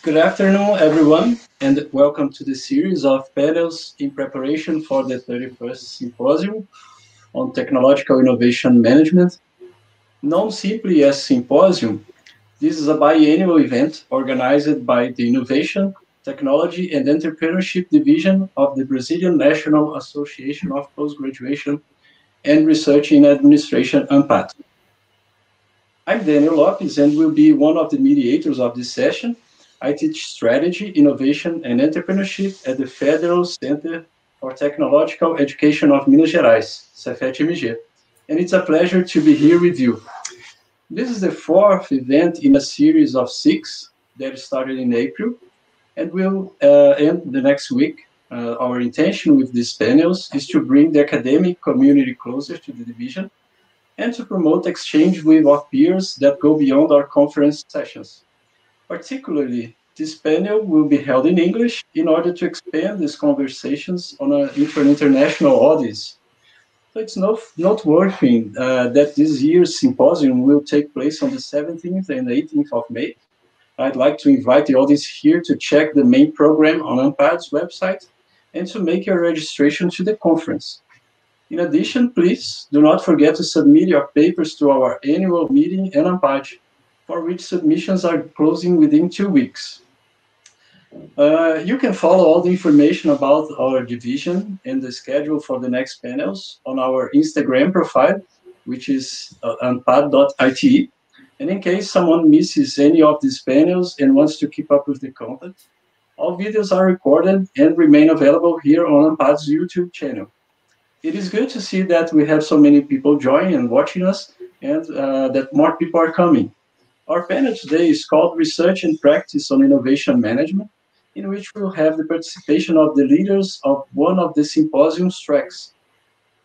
Good afternoon, everyone, and welcome to the series of panels in preparation for the 31st Symposium on Technological Innovation Management. Known simply as Symposium, this is a biannual event organized by the Innovation, Technology and Entrepreneurship Division of the Brazilian National Association of Postgraduation and Research in Administration, ANPAD. I'm Daniel Lopes and will be one of the mediators of this session. I teach strategy, innovation, and entrepreneurship at the Federal Center for Technological Education of Minas Gerais, Cefet-MG, and it's a pleasure to be here with you. This is the fourth event in a series of 6 that started in April and will end the next week. Our intention with these panels is to bring the academic community closer to the division and to promote exchange with our peers that go beyond our conference sessions. Particularly, this panel will be held in English in order to expand these conversations on an international audience. So it's noteworthy that this year's symposium will take place on the 17th and 18th of May. I'd like to invite the audience here to check the main program on ANPAD's website and to make your registration to the conference. In addition, please do not forget to submit your papers to our annual meeting in ANPAD, for which submissions are closing within 2 weeks. You can follow all the information about our division and the schedule for the next panels on our Instagram profile, which is anpad.it. And in case someone misses any of these panels and wants to keep up with the content, all videos are recorded and remain available here on ANPAD's YouTube channel. It is good to see that we have so many people joining and watching us, and that more people are coming. Our panel today is called Research and Practice on Innovation Management, in which we'll have the participation of the leaders of one of the symposium's tracks,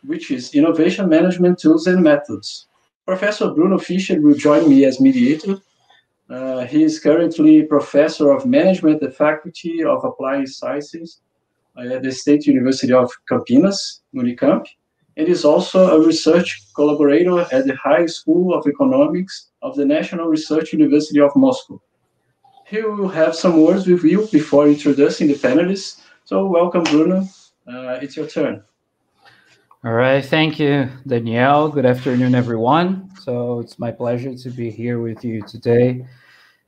which is Innovation Management Tools and Methods. Professor Bruno Fischer will join me as mediator. He is currently Professor of Management at the Faculty of Applied Sciences at the State University of Campinas, Unicamp, and is also a research collaborator at the High School of Economics of the National Research University of Moscow. He will have some words with you before introducing the panelists. So welcome, Bruno. It's your turn. All right, thank you, Danielle. Good afternoon, everyone. So it's my pleasure to be here with you today.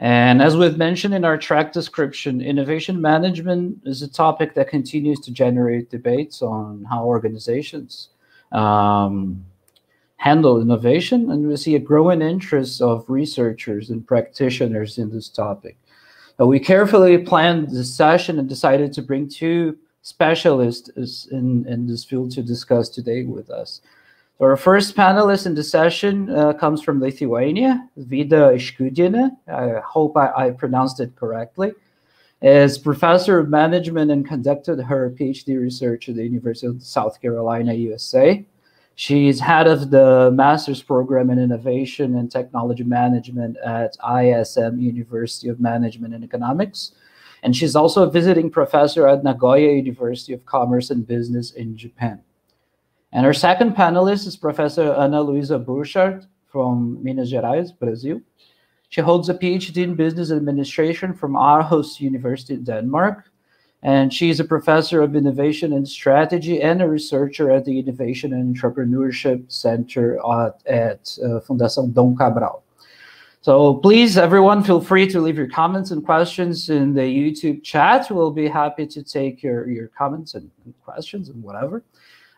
And as we've mentioned in our track description, innovation management is a topic that continues to generate debates on how organizations handle innovation, and we see a growing interest of researchers and practitioners in this topic. We carefully planned this session and decided to bring 2 specialists in this field to discuss today with us. So our first panelist in the session comes from Lithuania, Vida Iškudienė. I hope I pronounced it correctly. Is professor of management and conducted her PhD research at the University of South Carolina, USA. She's head of the master's program in innovation and technology management at ISM University of Management and Economics. And she's also a visiting professor at Nagoya University of Commerce and Business in Japan. And our second panelist is Professor Ana Luisa Burchard from Minas Gerais, Brazil. She holds a PhD in business administration from Aarhus University in Denmark. And she is a professor of innovation and strategy and a researcher at the Innovation and Entrepreneurship Center at Fundação Dom Cabral. So please, everyone, feel free to leave your comments and questions in the YouTube chat. We'll be happy to take your comments and questions and whatever.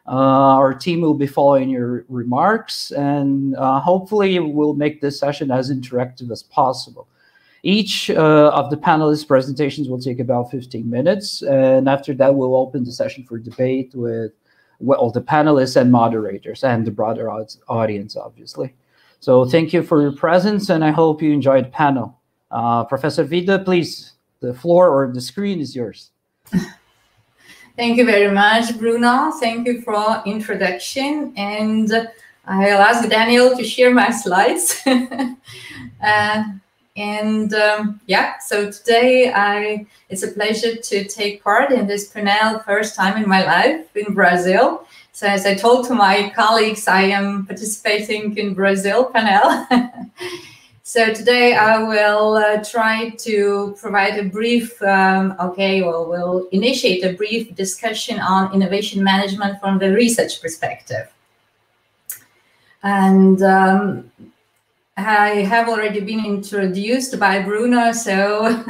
Our team will be following your remarks, and hopefully we'll make this session as interactive as possible. Each of the panelists' presentations will take about 15 minutes, and after that we'll open the session for debate with all the panelists and moderators and the broader audience, obviously. So thank you for your presence, and I hope you enjoyed the panel. Professor Vida, please, the floor or the screen is yours. Thank you very much, Bruno. Thank you for introduction. And I'll ask Daniel to share my slides. And yeah, so today it's a pleasure to take part in this panel, first time in my life in Brazil. So as I told to my colleagues, I am participating in Brazil panel. So today I will try to provide a brief, we'll initiate a brief discussion on innovation management from the research perspective. And I have already been introduced by Bruno, so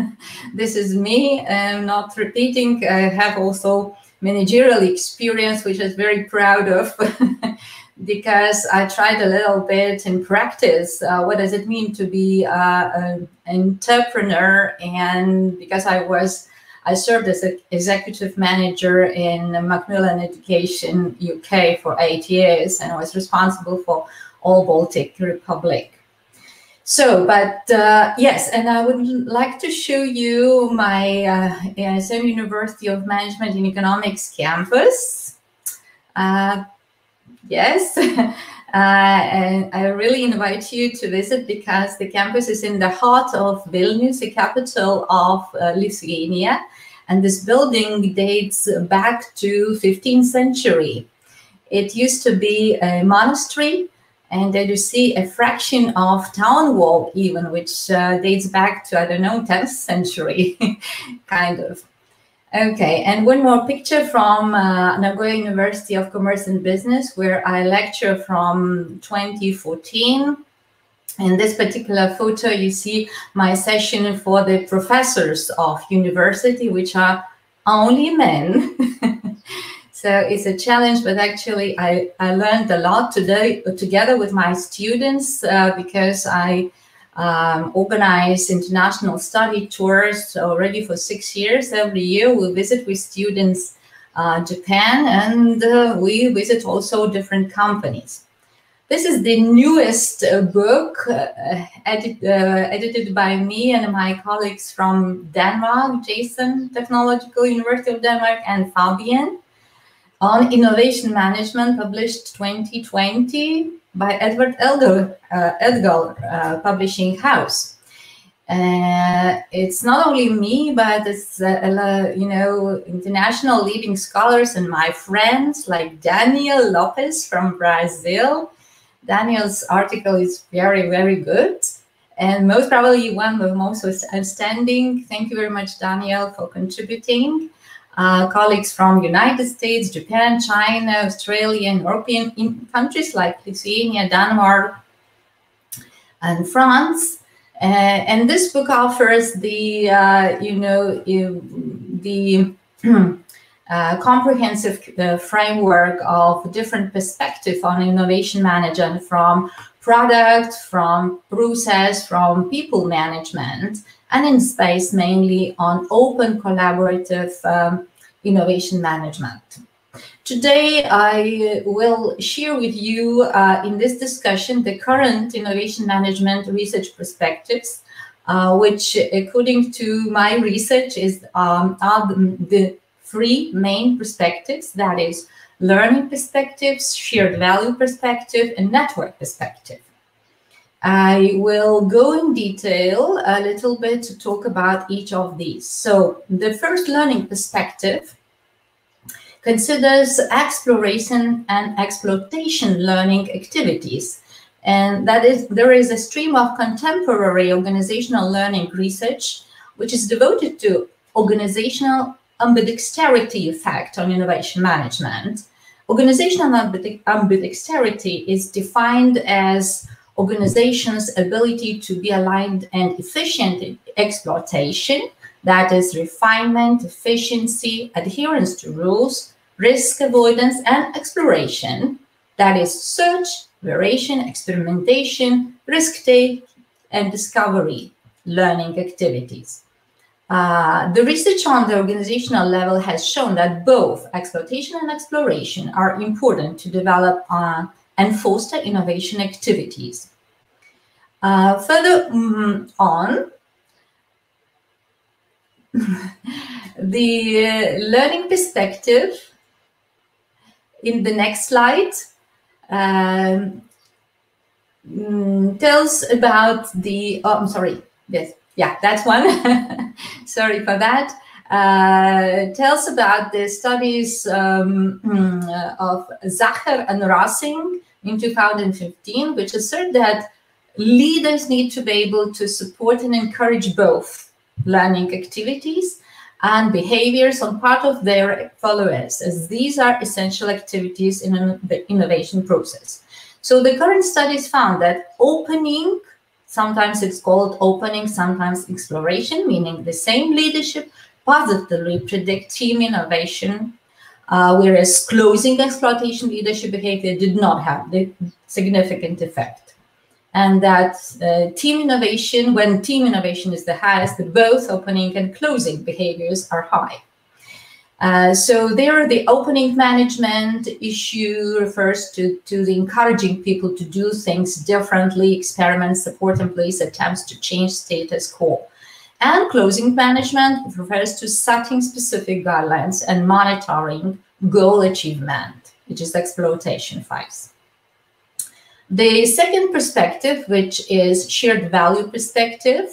this is me. I'm not repeating. I have also managerial experience, which I'm very proud of, because I tried a little bit in practice. What does it mean to be an entrepreneur? And because I served as an executive manager in Macmillan Education UK for 8 years, and I was responsible for all Baltic Republic. So, but yes, and I would like to show you my same University of Management and Economics campus. Yes, and I really invite you to visit because the campus is in the heart of Vilnius, the capital of Lithuania. And this building dates back to 15th century. It used to be a monastery. And then you see a fraction of town wall even, which dates back to, I don't know, 10th century, kind of. Okay, and one more picture from Nagoya University of Commerce and Business, where I lecture from 2014. In this particular photo, you see my session for the professors of university, which are only men. So it's a challenge, but actually I learned a lot today together with my students because I organize international study tours already for 6 years. Every year we visit with students Japan, and we visit also different companies. This is the newest book edited by me and my colleagues from Denmark, Jason Technological University of Denmark, and Fabian, on innovation management, published 2020 by Edward Edgar Publishing House. It's not only me, but it's international leading scholars and my friends like Daniel Lopez from Brazil. Daniel's article is very, very good, and most probably one of the most outstanding. Thank you very much, Daniel, for contributing. Colleagues from United States, Japan, China, Australia, and European countries like Lithuania, Denmark, and France. And this book offers the, comprehensive framework of different perspectives on innovation management, from product, from process, from people management, and in space mainly on open collaborative innovation management. Today, I will share with you in this discussion the current innovation management research perspectives, which according to my research are the three main perspectives, that is learning perspectives, shared value perspective, and network perspective. I will go in detail a little bit to talk about each of these. So the first learning perspective considers exploration and exploitation learning activities. And that is, there is a stream of contemporary organizational learning research, which is devoted to organizational ambidexterity effect on innovation management. Organizational ambidexterity is defined as organization's ability to be aligned and efficient in exploitation, that is refinement, efficiency, adherence to rules, risk avoidance, and exploration, that is search, variation, experimentation, risk take, and discovery learning activities. The research on the organizational level has shown that both exploitation and exploration are important to develop and foster innovation activities. Further on, the learning perspective in the next slide tells about the, Yes, yeah, that's one. Sorry for that. Tells about the studies of Zacher and Rossing in 2015, which assert that leaders need to be able to support and encourage both learning activities and behaviors on part of their followers, as these are essential activities in the innovation process. So the current studies found that opening, sometimes it's called opening, sometimes exploration, meaning the same leadership, positively predict team innovation, whereas closing exploitation leadership behavior did not have the significant effect. And that team innovation, when team innovation is the highest, both opening and closing behaviors are high. So there, the opening management issue refers to the encouraging people to do things differently, experiment, support in place attempts to change status quo. And closing management refers to setting specific guidelines and monitoring goal achievement, which is the exploitation phase. The second perspective, which is shared value perspective,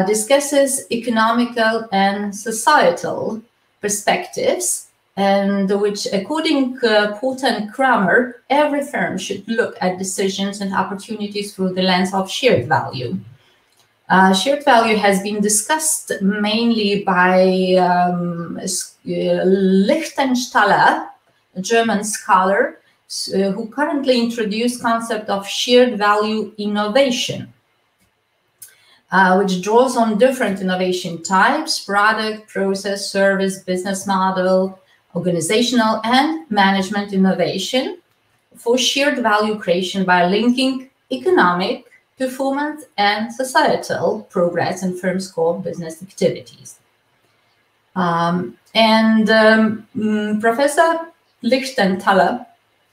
discusses economical and societal perspectives, and which, according to Porter and Kramer, every firm should look at decisions and opportunities through the lens of shared value. Shared value has been discussed mainly by Lichtenstaller, a German scholar, who currently introduced concept of shared value innovation, which draws on different innovation types: product, process, service, business model, organizational and management innovation for shared value creation by linking economic performance and societal progress in firms' core business activities. Professor Lichtenstaller,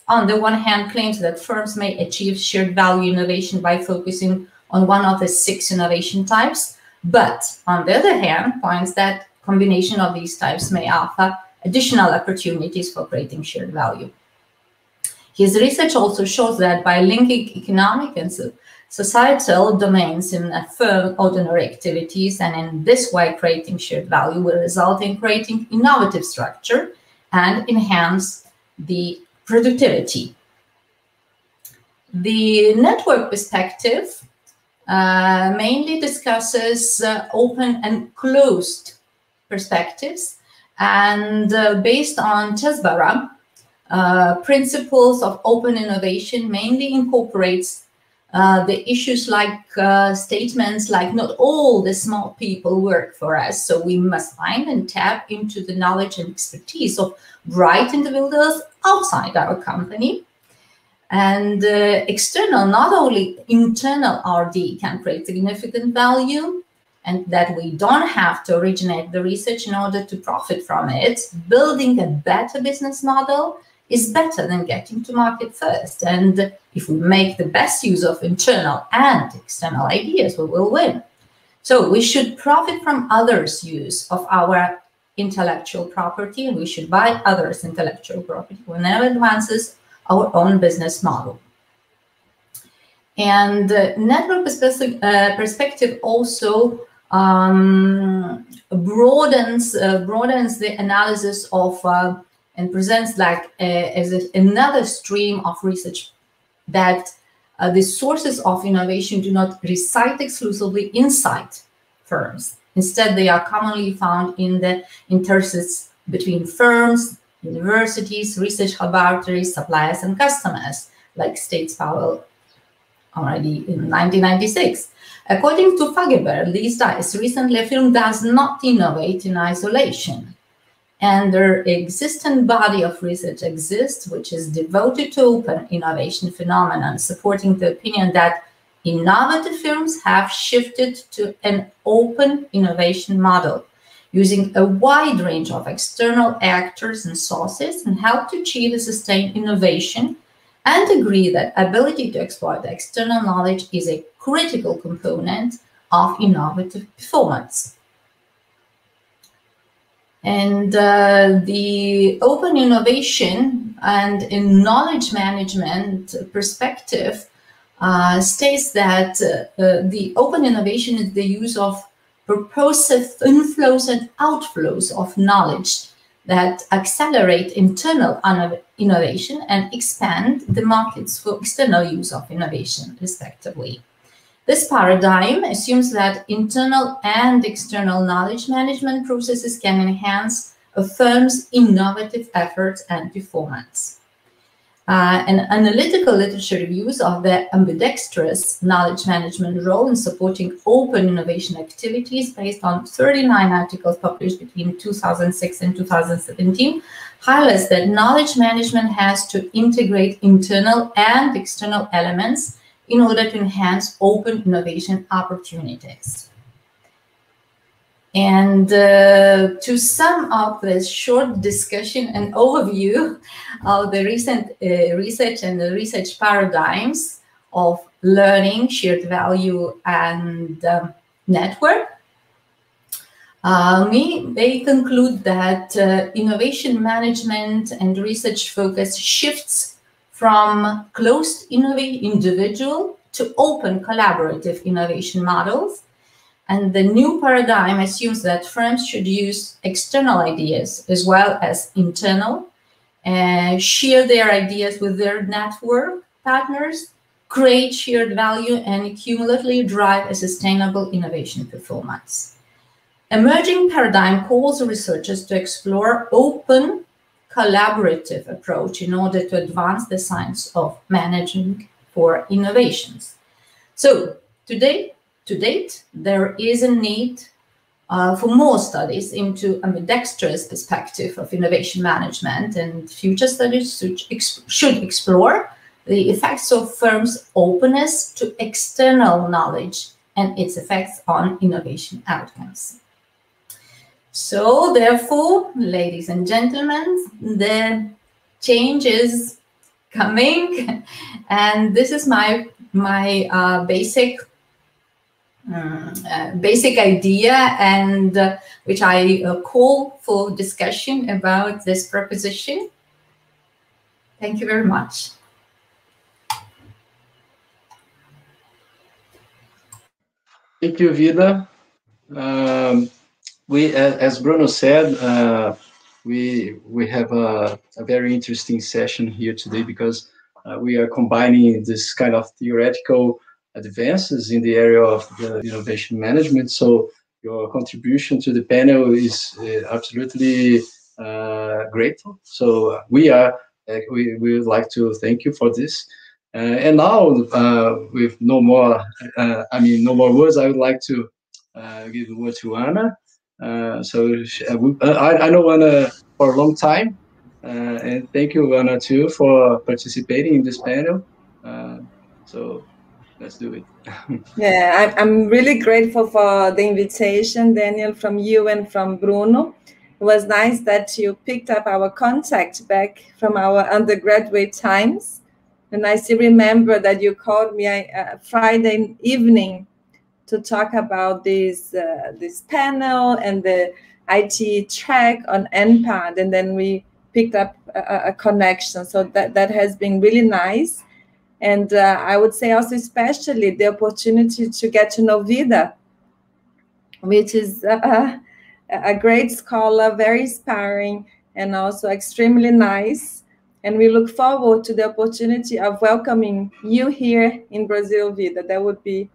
on the one hand, claims that firms may achieve shared value innovation by focusing on one of the 6 innovation types, but on the other hand, points that combination of these types may offer additional opportunities for creating shared value. His research also shows that by linking economic and societal domains in a firm ordinary activities, and in this way creating shared value, will result in creating innovative structure and enhance the productivity. The network perspective mainly discusses open and closed perspectives, and based on Chesbara, principles of open innovation mainly incorporates the issues like statements like not all the smart people work for us, so we must find and tap into the knowledge and expertise of bright individuals outside our company. And external, not only internal R&D can create significant value, and that we don't have to originate the research in order to profit from it. Building a better business model is better than getting to market first. And if we make the best use of internal and external ideas, we will win. So we should profit from others' use of our intellectual property, and we should buy others' intellectual property whenever it advances our own business model. And network perspective also broadens the analysis of and presents like as another stream of research that the sources of innovation do not reside exclusively inside firms. Instead, they are commonly found in the interstices between firms, universities, research laboratories, suppliers, and customers, like states Powell already in 1996. According to Fagerberg, Lee Stiles, recently a firm does not innovate in isolation. And their existing body of research exists, which is devoted to open innovation phenomenon, supporting the opinion that innovative firms have shifted to an open innovation model, using a wide range of external actors and sources, and help to achieve a sustained innovation, and agree that ability to exploit the external knowledge is a critical component of innovative performance. And the open innovation and in knowledge management perspective states that the open innovation is the use of purposive inflows and outflows of knowledge that accelerate internal innovation and expand the markets for external use of innovation, respectively. This paradigm assumes that internal and external knowledge management processes can enhance a firm's innovative efforts and performance. An analytical literature reviews of the ambidextrous knowledge management role in supporting open innovation activities based on 39 articles published between 2006 and 2017 highlights that knowledge management has to integrate internal and external elements in order to enhance open innovation opportunities. And to sum up this short discussion and overview of the recent research and the research paradigms of learning, shared value, and network, we may conclude that innovation management and research focus shifts from closed individual to open collaborative innovation models. And the new paradigm assumes that firms should use external ideas as well as internal, share their ideas with their network partners, create shared value, and cumulatively drive a sustainable innovation performance. Emerging paradigm calls researchers to explore open, collaborative approach in order to advance the science of managing for innovations. So today, to date, there is a need for more studies into ambidextrous perspective of innovation management, and future studies should explore the effects of firms' openness to external knowledge and its effects on innovation outcomes. So, therefore, ladies and gentlemen, the change is coming, and this is my basic idea, and which I call for discussion about this proposition. Thank you very much. Thank you, Vida. As Bruno said, we have a very interesting session here today because we are combining this kind of theoretical advances in the area of the innovation management. So your contribution to the panel is absolutely grateful. So we would like to thank you for this. And now, with no more words, I would like to give the word to Anna. I know Anna for a long time, and thank you, Anna, too, for participating in this panel. So let's do it. Yeah, I'm really grateful for the invitation, Daniel, from you and from Bruno. It was nice that you picked up our contact back from our undergraduate times. And I still remember that you called me Friday evening to talk about this panel and the IT track on NPAD, and then we picked up a connection. So that has been really nice. And I would say also especially the opportunity to get to know Vida, which is a great scholar, very inspiring, and also extremely nice. And we look forward to the opportunity of welcoming you here in Brazil, Vida. That would be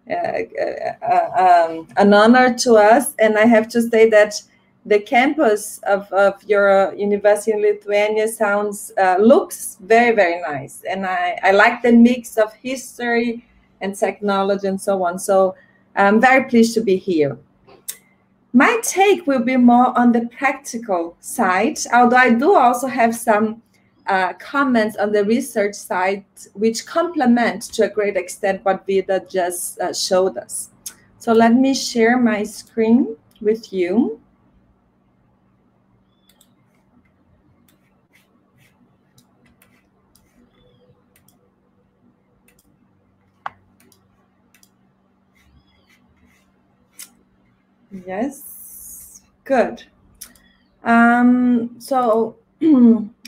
an honor to us. And I have to say that the campus of your university in Lithuania looks very, very nice. And I like the mix of history and technology and so on. So I'm very pleased to be here. My take will be more on the practical side, although I do also have some comments on the research side, which complement to a great extent what Vida just showed us. So let me share my screen with you. Yes, good. So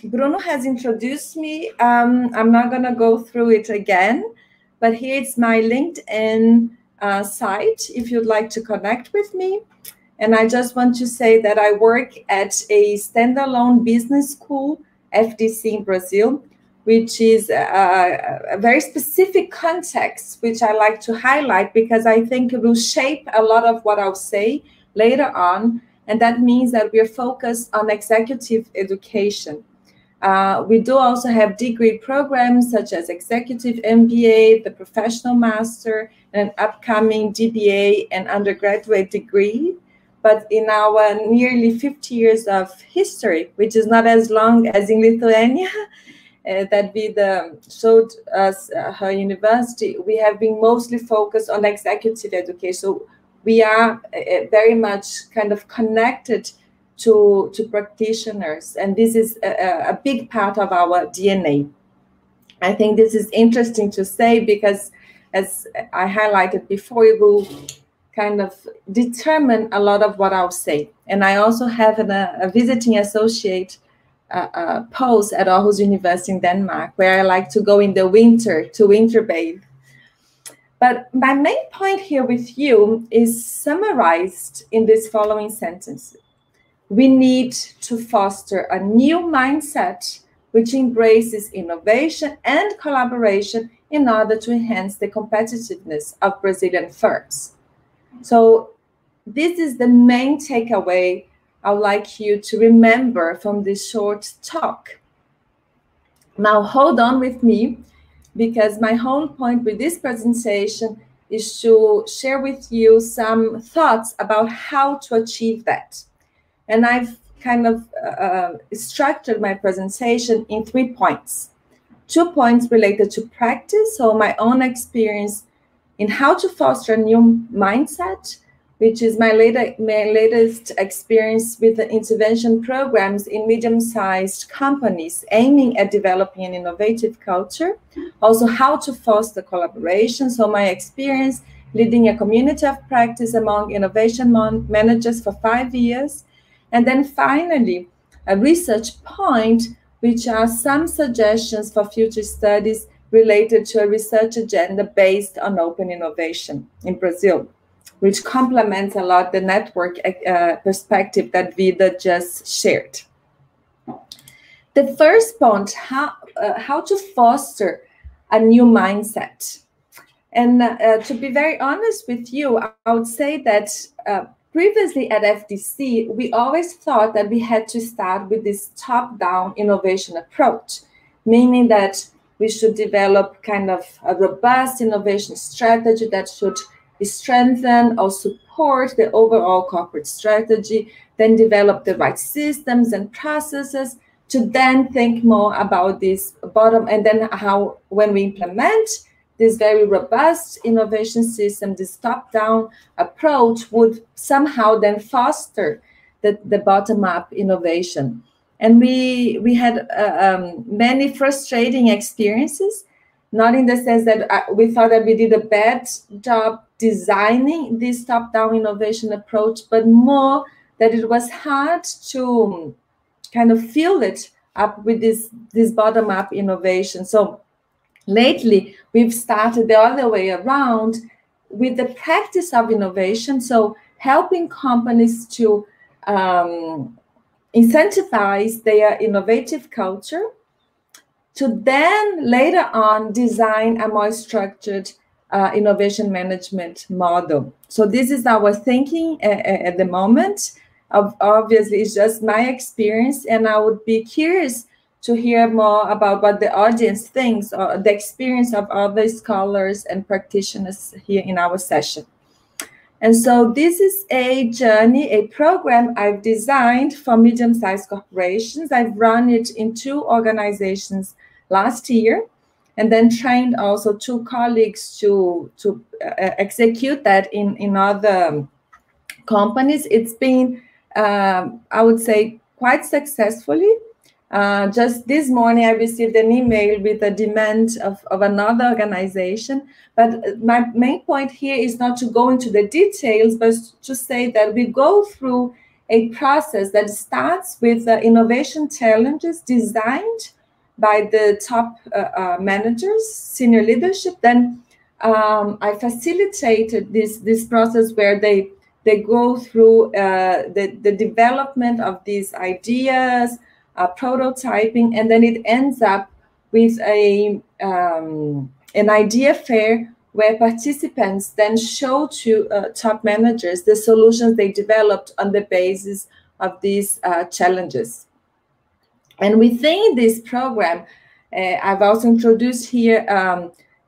Bruno has introduced me. I'm not going to go through it again, but here it's my LinkedIn site if you'd like to connect with me. And I just want to say that I work at a standalone business school, FDC in Brazil, which is a very specific context, which I like to highlight because I think it will shape a lot of what I'll say later on. And that means that we are focused on executive education. We do also have degree programs such as Executive MBA, the Professional Master, and an upcoming DBA and undergraduate degree. But in our nearly 50 years of history, which is not as long as in Lithuania, that Vida showed us her university, we have been mostly focused on executive education. So we are very much kind of connected to practitioners, and this is a big part of our DNA. I think this is interesting to say because, as I highlighted before, it will kind of determine a lot of what I'll say. And I also have a visiting associate post at Aarhus University in Denmark, where I like to go in the winter to winter bathe. But my main point here with you is summarized in these following sentences. We need to foster a new mindset which embraces innovation and collaboration in order to enhance the competitiveness of Brazilian firms. So this is the main takeaway I would like you to remember from this short talk. Now hold on with me, because my whole point with this presentation is to share with you some thoughts about how to achieve that. And I've kind of structured my presentation in 3 points. 2 points related to practice, so my own experience in how to foster a new mindset, which is my latest experience with the intervention programs in medium-sized companies aiming at developing an innovative culture. Also, how to foster collaboration, so my experience leading a community of practice among innovation managers for 5 years. And then finally, a research point, which are some suggestions for future studies related to a research agenda based on open innovation in Brazil, which complements a lot the network perspective that Vida just shared. The first point, how to foster a new mindset. And to be very honest with you, I would say that previously at FDC, we always thought that we had to start with this top-down innovation approach, meaning that we should develop kind of a robust innovation strategy that should strengthen or support the overall corporate strategy, then develop the right systems and processes to then think more about this bottom, and then how, when we implement this very robust innovation system, this top-down approach would somehow then foster the bottom-up innovation. And we had many frustrating experiences, not in the sense that we thought that we did a bad job designing this top-down innovation approach, but more that it was hard to kind of fill it up with this bottom-up innovation. So lately, we've started the other way around with the practice of innovation, so helping companies to incentivize their innovative culture, to then later on design a more structured innovation management model. So this is our thinking at the moment. Obviously, it's just my experience, and I would be curious to hear more about what the audience thinks, or the experience of other scholars and practitioners here in our session. And so this is a journey, a program I've designed for medium-sized corporations. I've run it in 2 organizations last year, and then trained also 2 colleagues to execute that in other companies. It's been, I would say, quite successfully. Just this morning, I received an email with a demand of another organization. But my main point here is not to go into the details, but to say that we go through a process that starts with innovation challenges designed by the top managers, senior leadership. Then I facilitated this process where they go through the development of these ideas, prototyping, and then it ends up with an idea fair where participants then show to top managers the solutions they developed on the basis of these challenges. And within this program, I've also introduced here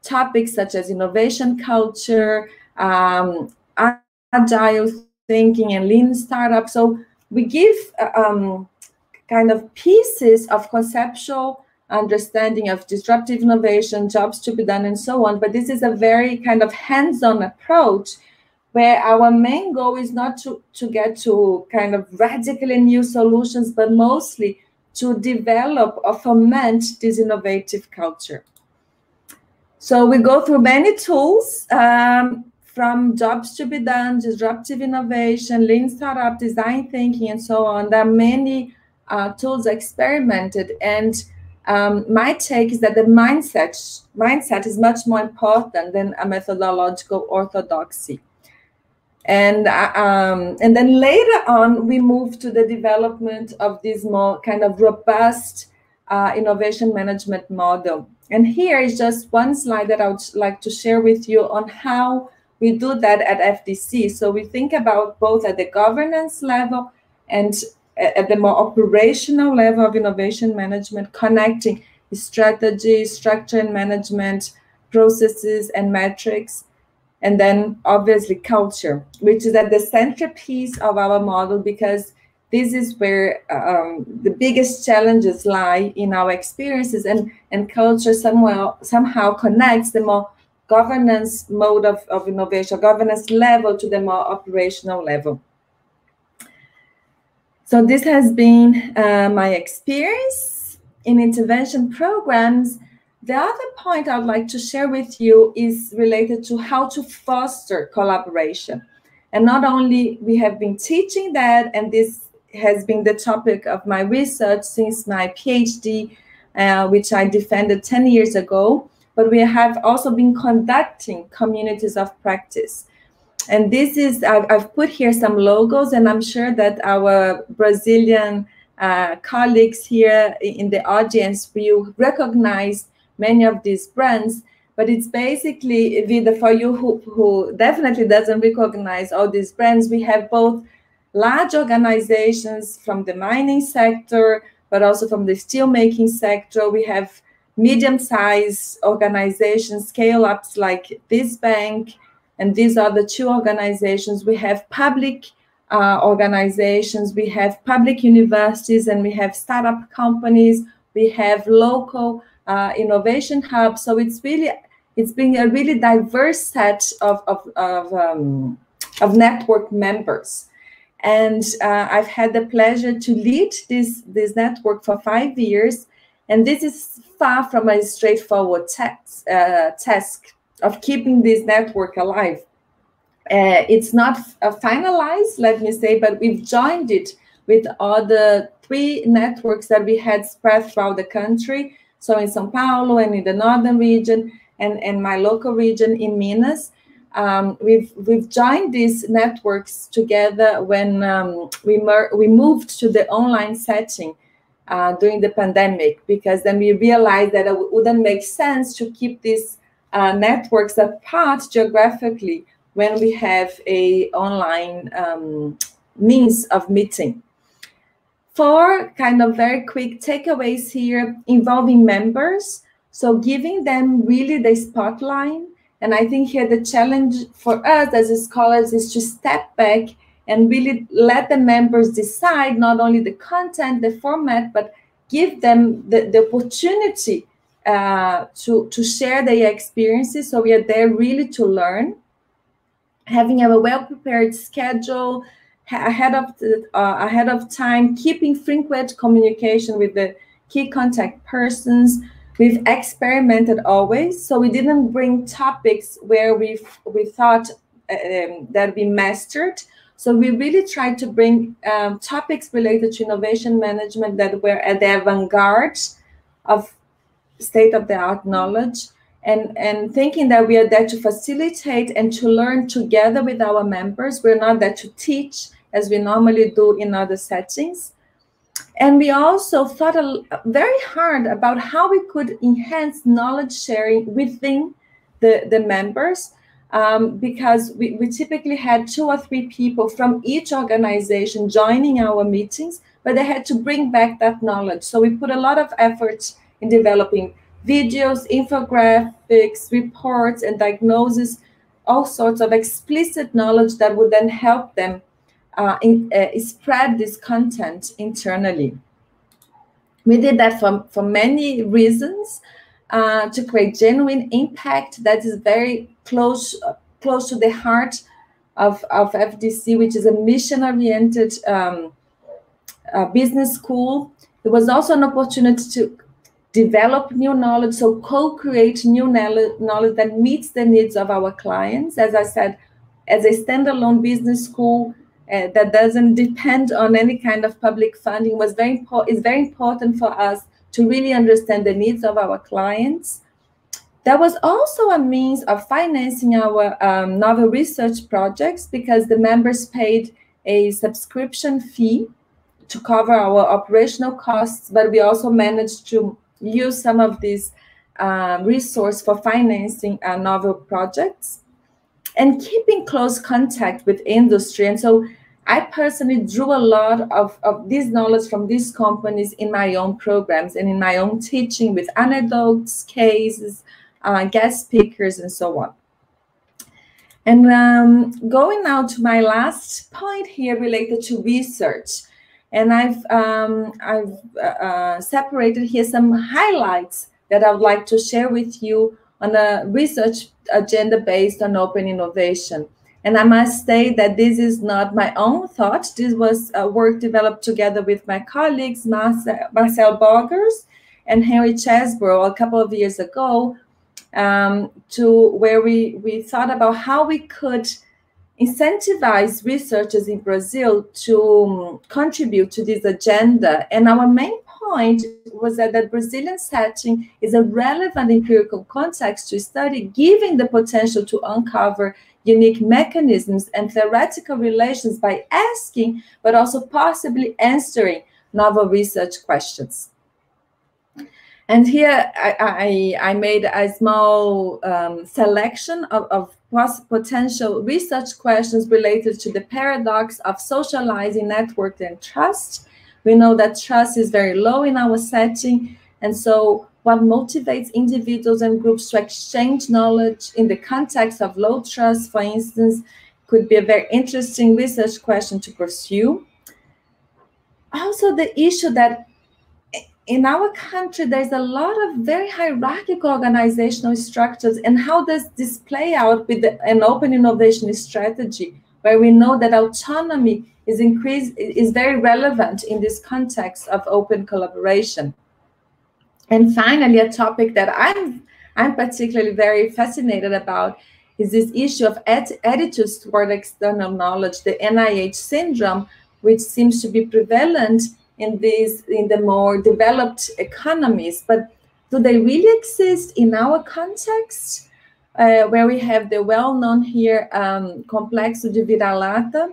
topics such as innovation culture, agile thinking, and lean startup. So we give kind of pieces of conceptual understanding of disruptive innovation, jobs to be done, and so on. But this is a very kind of hands-on approach where our main goal is not to get to kind of radically new solutions, but mostly to develop or foment this innovative culture. So we go through many tools, from jobs to be done, disruptive innovation, lean startup, design thinking, and so on. There are many tools experimented, and my take is that the mindset is much more important than a methodological orthodoxy. And then later on, we move to the development of this more kind of robust innovation management model. And here is just one slide that I would like to share with you on how we do that at FDC. So we think about both at the governance level and at the more operational level of innovation management, connecting strategy, structure and management, processes and metrics, and then obviously culture, which is at the centerpiece of our model, because this is where the biggest challenges lie in our experiences, and culture somehow connects the more governance mode of innovation, governance level, to the more operational level. So this has been my experience in intervention programs. The other point I'd like to share with you is related to how to foster collaboration. And not only we have been teaching that, and this has been the topic of my research since my PhD, which I defended 10 years ago, but we have also been conducting communities of practice. And this is, I've put here some logos, and I'm sure that our Brazilian colleagues here in the audience will recognize many of these brands, but it's basically, Vida, for you who definitely doesn't recognize all these brands, we have both large organizations from the mining sector, but also from the steelmaking sector. We have medium-sized organizations, scale-ups like this bank, and these are the two organizations. We have public organizations, we have public universities, and we have startup companies, we have local innovation hubs. So it's been a really diverse set of network members. And I've had the pleasure to lead this network for 5 years. And this is far from a straightforward task of keeping this network alive. It's not finalized, let me say, but we've joined it with other 3 networks that we had spread throughout the country. So in São Paulo and in the northern region and my local region in Minas. We've joined these networks together when we moved to the online setting during the pandemic, because then we realized that it wouldn't make sense to keep these networks apart geographically when we have a online means of meeting. 4 kind of very quick takeaways here involving members. So giving them really the spotlight. And I think here the challenge for us as scholars is to step back and really let the members decide not only the content, the format, but give them the opportunity to share their experiences. So we are there really to learn. Having a well-prepared schedule ahead of time, keeping frequent communication with the key contact persons. We've experimented always, so we didn't bring topics where we thought that we mastered. So we really tried to bring topics related to innovation management that were at the avant-garde of state-of-the-art knowledge, and thinking that we are there to facilitate and to learn together with our members. We're not there to teach as we normally do in other settings. And we also thought very hard about how we could enhance knowledge sharing within the members, because we typically had 2 or 3 people from each organization joining our meetings, but they had to bring back that knowledge. So we put a lot of effort in developing videos, infographics, reports, and diagnosis, all sorts of explicit knowledge that would then help them spread this content internally. We did that for many reasons, to create genuine impact that is very close to the heart of FDC, which is a mission-oriented business school. It was also an opportunity to develop new knowledge, so co-create new knowledge that meets the needs of our clients. As I said, as a standalone business school that doesn't depend on any kind of public funding, it's very important for us to really understand the needs of our clients. That was also a means of financing our novel research projects, because the members paid a subscription fee to cover our operational costs, but we also managed to use some of these resources for financing novel projects and keeping close contact with industry. And so I personally drew a lot of this knowledge from these companies in my own programs and in my own teaching, with anecdotes, cases, guest speakers, and so on. And going now to my last point here related to research. And I've separated here some highlights that I would like to share with you on a research agenda based on open innovation. And I must say that this is not my own thought. This was work developed together with my colleagues, Marcel Borgers and Henry Chesbrough, a couple of years ago, to where we thought about how we could incentivize researchers in Brazil to contribute to this agenda. And our main point was that the Brazilian setting is a relevant empirical context to study, giving the potential to uncover unique mechanisms and theoretical relations by asking, but also possibly answering novel research questions. And here I made a small selection of potential research questions related to the paradox of socializing network and trust. We know that trust is very low in our setting. And so what motivates individuals and groups to exchange knowledge in the context of low trust, for instance, could be a very interesting research question to pursue. Also, the issue that in our country, there's a lot of very hierarchical organizational structures, and how does this play out with an open innovation strategy, where we know that autonomy is very relevant in this context of open collaboration. And finally, a topic that I'm particularly very fascinated about is this issue of attitudes toward external knowledge, the NIH syndrome, which seems to be prevalent in the more developed economies. But do they really exist in our context, where we have the well-known here Complexo de Vira-Lata,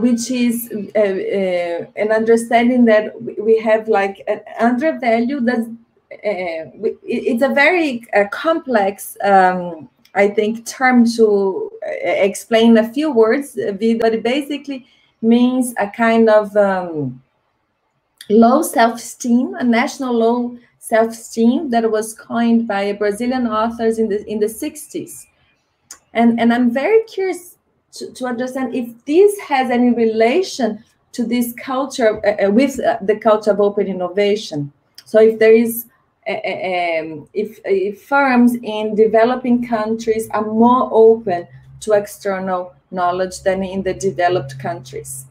which is an understanding that we have like an undervalue. It's a very complex, I think, term to explain a few words, but it basically means a kind of low self-esteem, a national low self-esteem that was coined by Brazilian authors in the 60s. And I'm very curious to understand if this has any relation to this culture, with the culture of open innovation. So if there is, if firms in developing countries are more open to external knowledge than in the developed countries.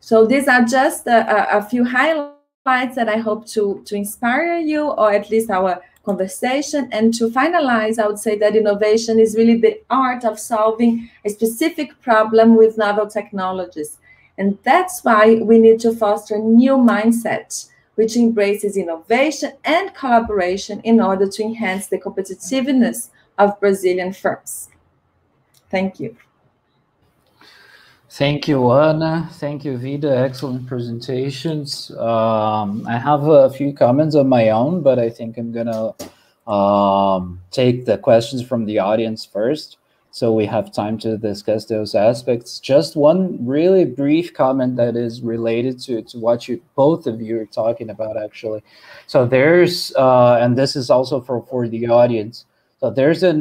So these are just a few highlights that I hope to inspire you, or at least our conversation. And to finalize, I would say that innovation is really the art of solving a specific problem with novel technologies. And that's why we need to foster new mindsets which embraces innovation and collaboration in order to enhance the competitiveness of Brazilian firms. Thank you. Thank you, Ana. Thank you, Vida. Excellent presentations. I have a few comments of my own, but I think I'm gonna take the questions from the audience first, so we have time to discuss those aspects. Just one really brief comment that is related to what both of you are talking about, actually. So there's, and this is also for the audience, so there's a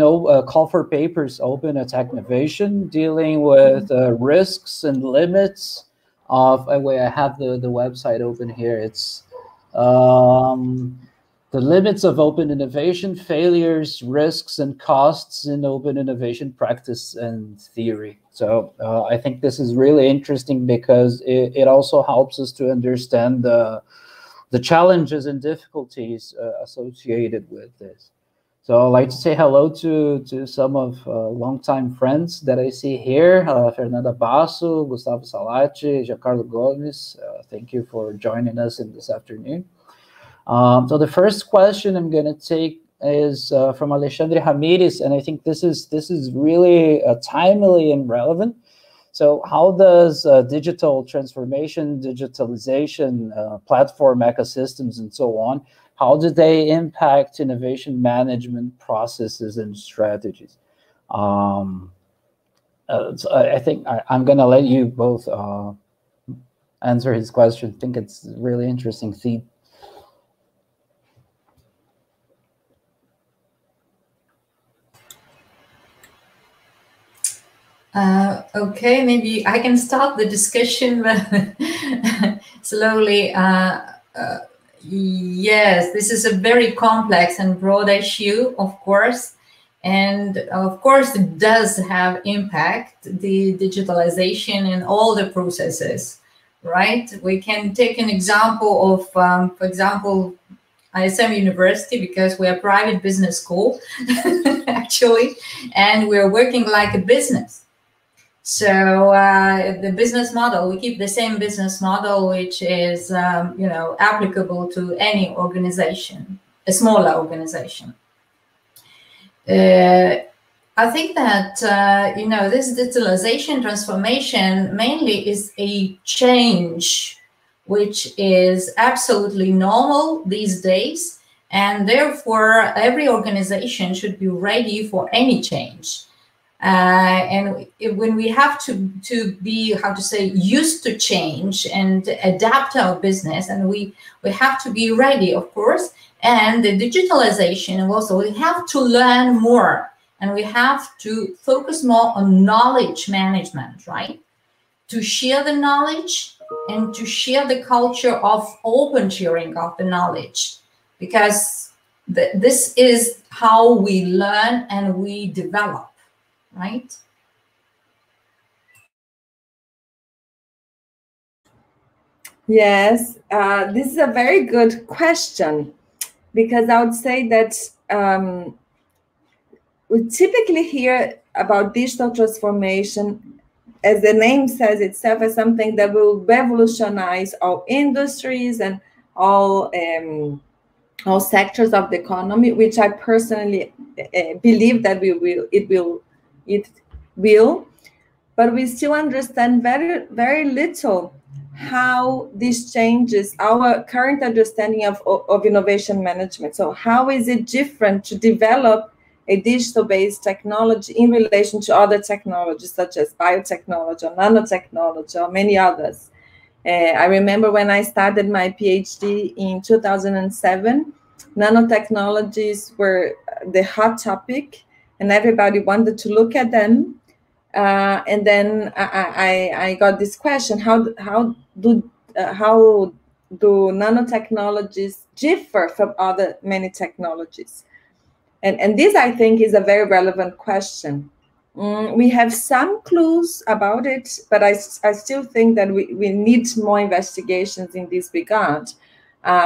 call for papers open at Technovation dealing with risks and limits of, I have the website open here. It's the limits of open innovation, failures, risks, and costs in open innovation practice and theory. So I think this is really interesting because it also helps us to understand the challenges and difficulties associated with this. So I'd like to say hello to some of longtime friends that I see here, Fernanda Basso, Gustavo Salati, Giancarlo Gomes. Thank you for joining us in this afternoon. So the first question I'm going to take is from Alexandre Ramirez, and I think this is really timely and relevant. So how does digital transformation, digitalization, platform ecosystems, and so on, how do they impact innovation management processes and strategies? So I think I'm going to let you both answer his question. I think it's a really interesting theme. Okay, maybe I can start the discussion slowly. Yes, this is a very complex and broad issue, of course. And of course, it does have impact, the digitalization in all the processes, right? We can take an example of, for example, ISM University, because we're a private business school, actually, and we're working like a business. So the business model, we keep the same business model, which is, applicable to any organization, a smaller organization. I think that, this digitalization transformation mainly is a change, which is absolutely normal these days. And therefore, every organization should be ready for any change. And when we have to be, used to change and adapt our business, and we have to be ready, of course. And the digitalization also, we have to learn more, and we have to focus more on knowledge management, right? To share the knowledge and to share the culture of open sharing of the knowledge, because this is how we learn and we develop. Right? Yes, this is a very good question, because I would say that we typically hear about digital transformation, as the name says itself, as something that will revolutionize all industries and all sectors of the economy, which I personally believe that it will, but we still understand very, very little how this changes our current understanding of innovation management. So how is it different to develop a digital-based technology in relation to other technologies, such as biotechnology or nanotechnology or many others? I remember when I started my PhD in 2007, nanotechnologies were the hot topic, and everybody wanted to look at them. And then I got this question: how do nanotechnologies differ from other many technologies? And this, I think, is a very relevant question. We have some clues about it, but I still think that we need more investigations in this regard.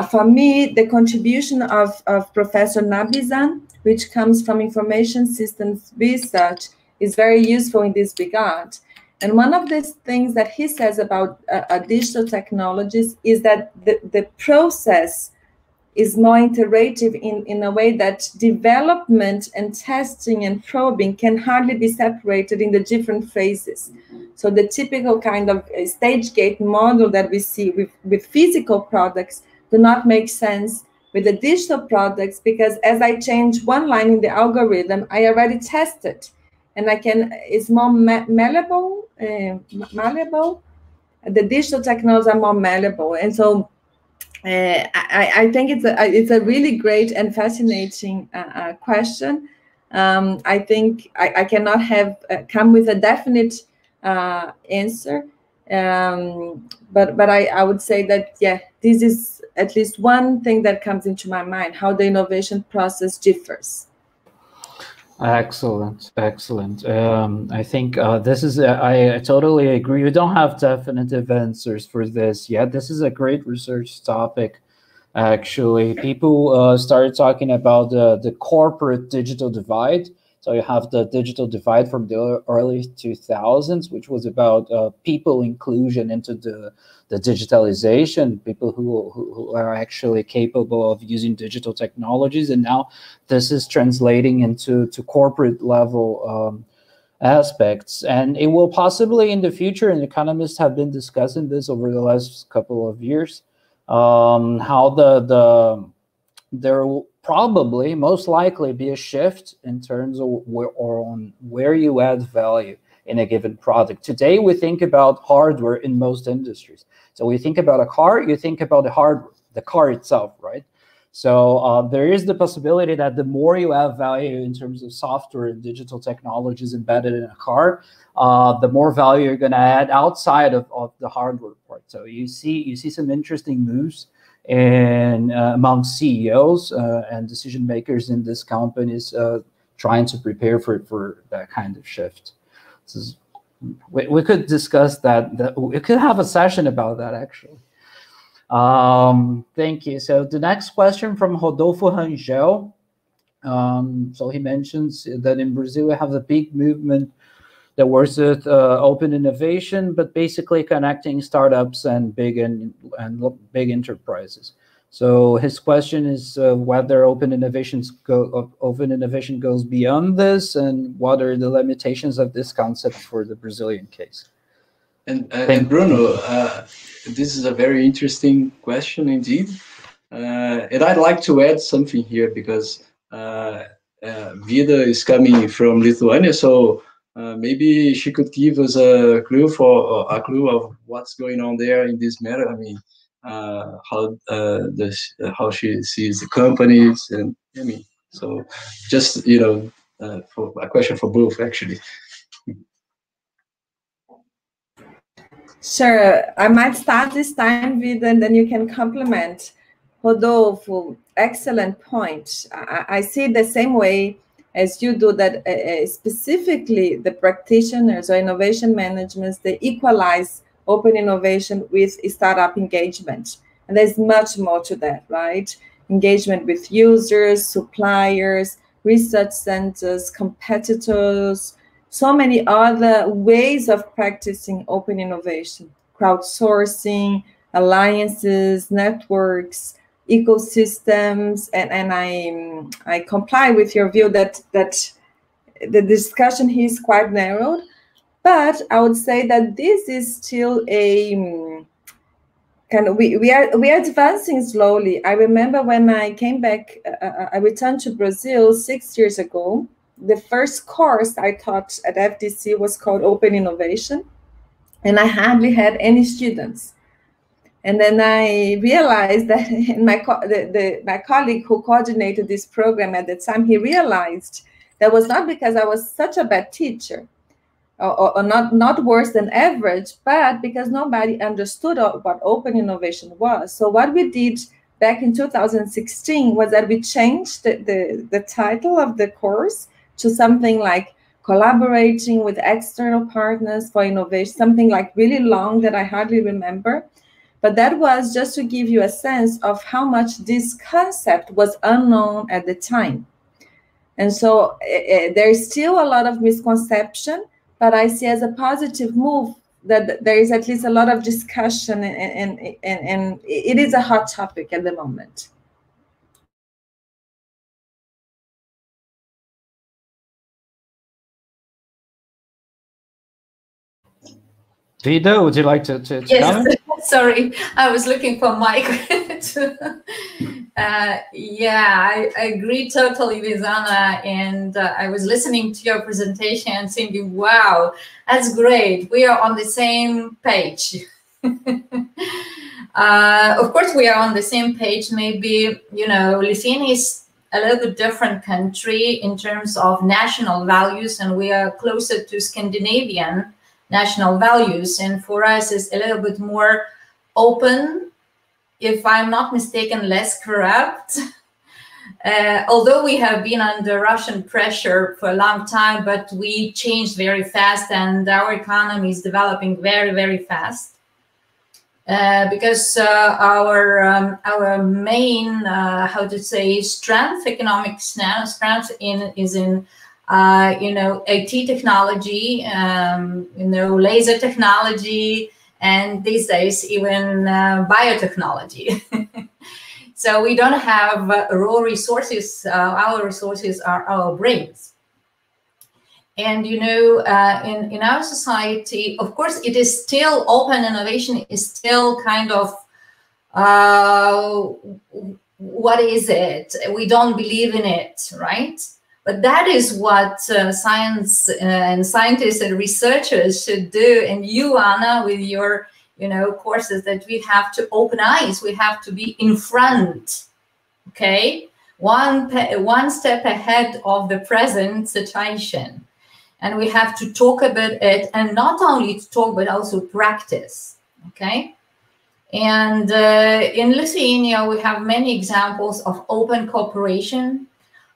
For me, the contribution of Professor Nabizan, which comes from information systems research, is very useful in this regard. And one of these things that he says about digital technologies is that the process is more iterative in a way that development and testing and probing can hardly be separated in the different phases. So the typical kind of stage gate model that we see with physical products do not make sense with the digital products, because as I change one line in the algorithm, I already tested, and it's more malleable. The digital technologies are more malleable, and so I think it's a really great and fascinating question. I think I cannot have come with a definite answer, but I would say that, yeah, this is at least one thing that comes into my mind, how the innovation process differs. Excellent. I think this is, I totally agree. We don't have definitive answers for this yet. This is a great research topic, actually. People started talking about the corporate digital divide. So you have the digital divide from the early 2000s, which was about people inclusion into the digitalization, people who are actually capable of using digital technologies. And now this is translating into corporate level aspects. And it will possibly in the future, and economists have been discussing this over the last couple of years, how there will probably most likely be a shift in terms of where you add value in a given product. Today, we think about hardware in most industries. So we think about a car, you think about the hardware, the car itself, right? So there is the possibility that the more you add value in terms of software and digital technologies embedded in a car, the more value you're going to add outside of the hardware part. So you see some interesting moves and among CEOs and decision makers in these companies trying to prepare for that kind of shift. We could discuss that. We could have a session about that, actually. Thank you. So the next question from Rodolfo Rangel. So he mentions that in Brazil we have a big movement that works with open innovation, but basically connecting startups and big enterprises. So his question is whether open innovation goes beyond this, and what are the limitations of this concept for the Brazilian case? And Bruno, this is a very interesting question indeed. And I'd like to add something here, because Vida is coming from Lithuania, so maybe she could give us a clue of what's going on there in this matter. I mean, how she sees the companies, and I mean, so just for a question for both, actually. Sure, I might start this time with, and then you can complement. Rodolfo, excellent point. I see it the same way as you do, that specifically the practitioners or innovation managements, they equalize open innovation with startup engagement. And there's much more to that, right? Engagement with users, suppliers, research centers, competitors, so many other ways of practicing open innovation, crowdsourcing, alliances, networks, ecosystems, and I comply with your view that the discussion here is quite narrowed, but I would say that this is still a kind of, we are advancing slowly. I remember when I came back, I returned to Brazil 6 years ago. The first course I taught at FDC was called Open Innovation, and I hardly had any students. And then I realized that my colleague who coordinated this program at the time, he realized that was not because I was such a bad teacher or not worse than average, but because nobody understood what open innovation was. So what we did back in 2016 was that we changed the title of the course to something like collaborating with external partners for innovation, something like really long that I hardly remember. But that was just to give you a sense of how much this concept was unknown at the time. And so there's still a lot of misconception, but I see as a positive move that there is at least a lot of discussion, and it is a hot topic at the moment. Vida, would you like to yes, comment? Sorry, I was looking for Mike. Yeah, I agree totally with Anna, and I was listening to your presentation and thinking, wow, that's great. We are on the same page. Of course, we are on the same page. Maybe, you know, Lithuania is a little bit different country in terms of national values, and we are closer to Scandinavian national values. And for us, it's a little bit more open, if I'm not mistaken, less corrupt. Although we have been under Russian pressure for a long time, but we changed very fast, and our economy is developing very, very fast. Because our main, how to say, strength, economic strength is in you know, IT technology, you know, laser technology, and these days even biotechnology. So we don't have raw resources. Our resources are our brains. And, you know, in our society, of course, it is still open innovation is still kind of, what is it? We don't believe in it, right? But that is what science and scientists and researchers should do. And you, Anna, with your, you know, courses, that we have to open eyes. We have to be in front, okay? One step ahead of the present situation. And we have to talk about it, and not only to talk, but also practice, okay? And in Lithuania, we have many examples of open cooperation.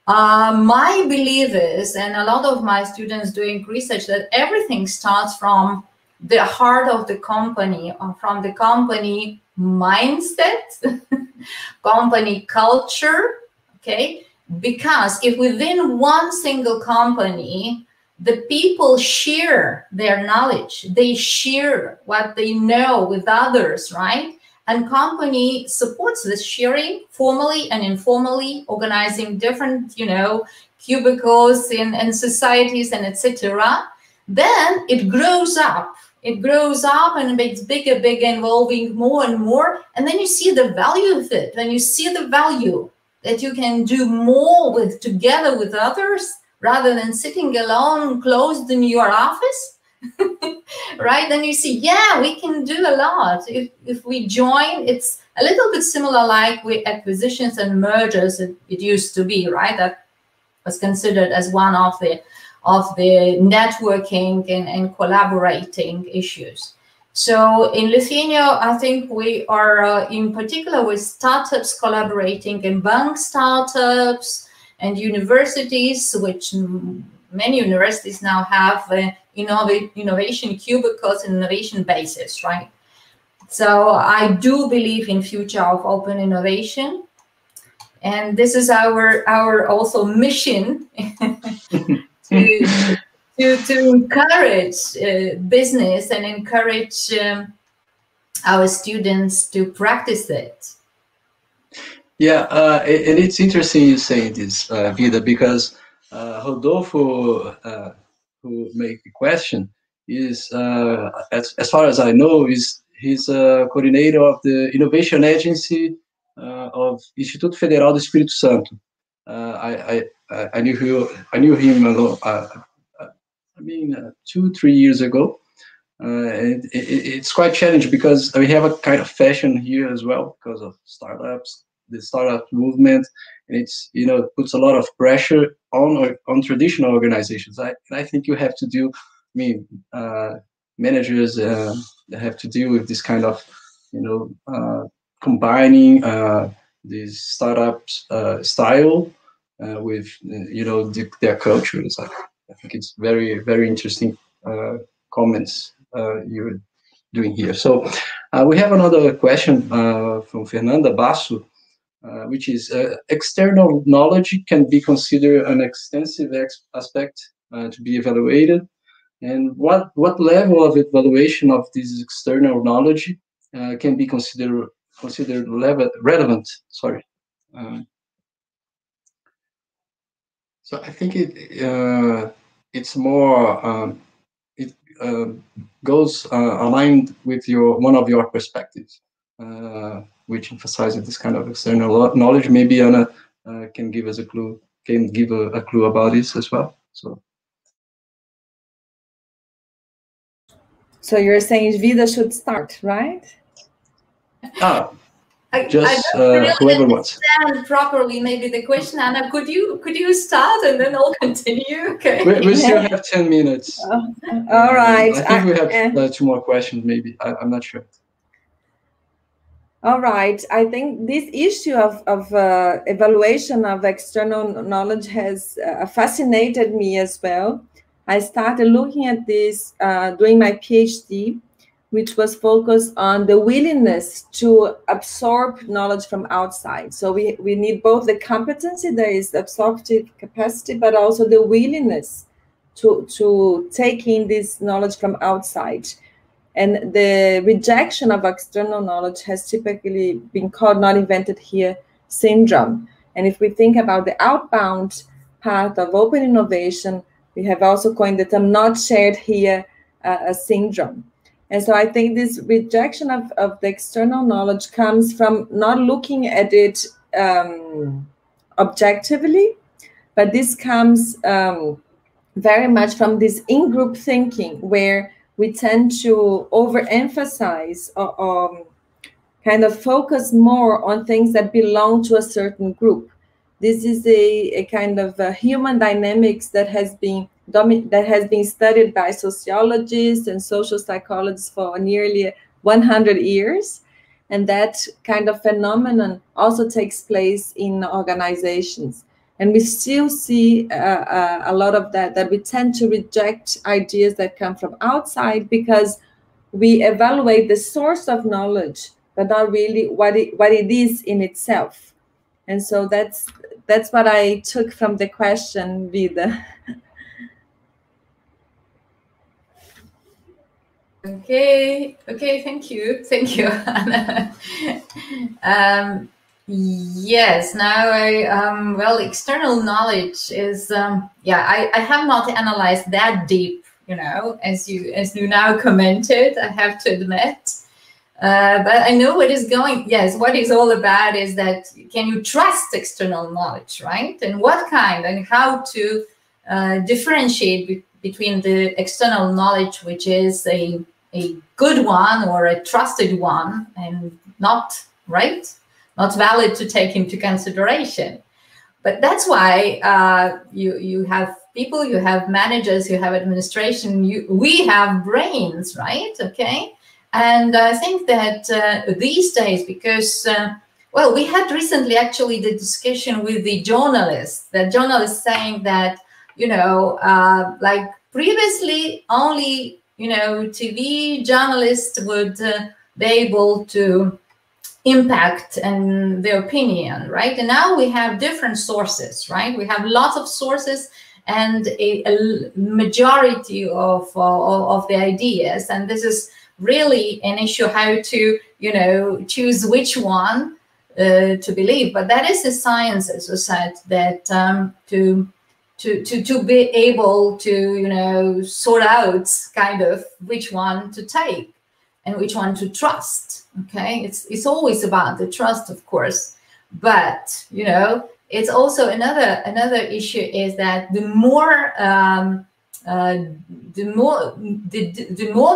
My belief is, and a lot of my students doing research, that everything starts from the heart of the company, or from the company mindset, company culture, okay? Because if within one single company, the people share their knowledge, they share what they know with others, right? And company supports this sharing formally and informally, organizing different, you know, cubicles in societies and etc. Then it grows up. It grows up and it's bigger, involving more and more. And then you see the value of it. When you see the value that you can do more with together with others, rather than sitting alone, closed in your office, right? Then you see, yeah, we can do a lot. If we join, it's a little bit similar like with acquisitions and mergers it used to be, right? That was considered as one of the networking and collaborating issues. So in Lithuania, I think we are in particular with startups collaborating, in bank startups, and universities, which many universities now have innovation cubicles and innovation bases, right? So I do believe in future of open innovation, and this is our also mission to encourage business and encourage our students to practice it. Yeah, and it's interesting you saying this, Vida, because Rodolfo, who made the question, is, as far as I know, he's a coordinator of the Innovation Agency of Instituto Federal do Espírito Santo. I knew him a lot, I mean, 2-3 years ago. And it's quite challenging because we have a kind of fashion here as well because of startups, the startup movement, and it's, you know, puts a lot of pressure on traditional organizations. I think you have to do, I mean, managers have to deal with this kind of, you know, combining this startup style with, you know, their cultures. I think it's very, very interesting comments you're doing here. So we have another question from Fernanda Basso, which is external knowledge can be considered an extensive aspect to be evaluated. And what level of evaluation of this external knowledge can be considered relevant? Sorry. So I think it's more it goes aligned with one of your perspectives, which emphasizes this kind of external knowledge. Maybe Anna can give us a clue. Can give a clue about this as well. So you're saying Vida should start, right? I don't really whoever wants. understand properly maybe the question, Anna. Could you start and then I'll continue? Okay. We still have 10 minutes. All right. I think we have 2 more questions, maybe. I'm not sure. All right. I think this issue of evaluation of external knowledge has fascinated me as well. I started looking at this during my PhD, which was focused on the willingness to absorb knowledge from outside. So we need both the competency, there is absorptive capacity, but also the willingness to take in this knowledge from outside. And the rejection of external knowledge has typically been called "not invented here" syndrome. And if we think about the outbound path of open innovation, we have also coined the term "not shared here" syndrome. And so I think this rejection of the external knowledge comes from not looking at it objectively, but this comes very much from this in-group thinking where we tend to overemphasize or kind of focus more on things that belong to a certain group. This is a kind of human dynamics that has been studied by sociologists and social psychologists for nearly 100 years. And that kind of phenomenon also takes place in organizations. And we still see a lot of that we tend to reject ideas that come from outside because we evaluate the source of knowledge, but not really what it is in itself. And so that's what I took from the question, Vida. Okay, thank you, Anna. Yes, now well, external knowledge is I have not analyzed that deep, as you now commented, I have to admit. But I know what is what it's all about is that can you trust external knowledge, right? And what kind and how to differentiate between the external knowledge, which is a good one or a trusted one and not valid to take into consideration. But that's why you have people, you have managers, you have administration, we have brains, right? Okay. And I think that these days, because, we had recently actually the discussion with the journalists saying that, like previously only, TV journalists would be able to impact and their opinion, right? And now we have different sources, right? We have lots of sources and a majority of the ideas. And this is really an issue how to, choose which one to believe. But that is a science, as I said, that to be able to, sort out kind of which one to take and which one to trust. Okay, it's always about the trust, of course, but it's also another issue is that the more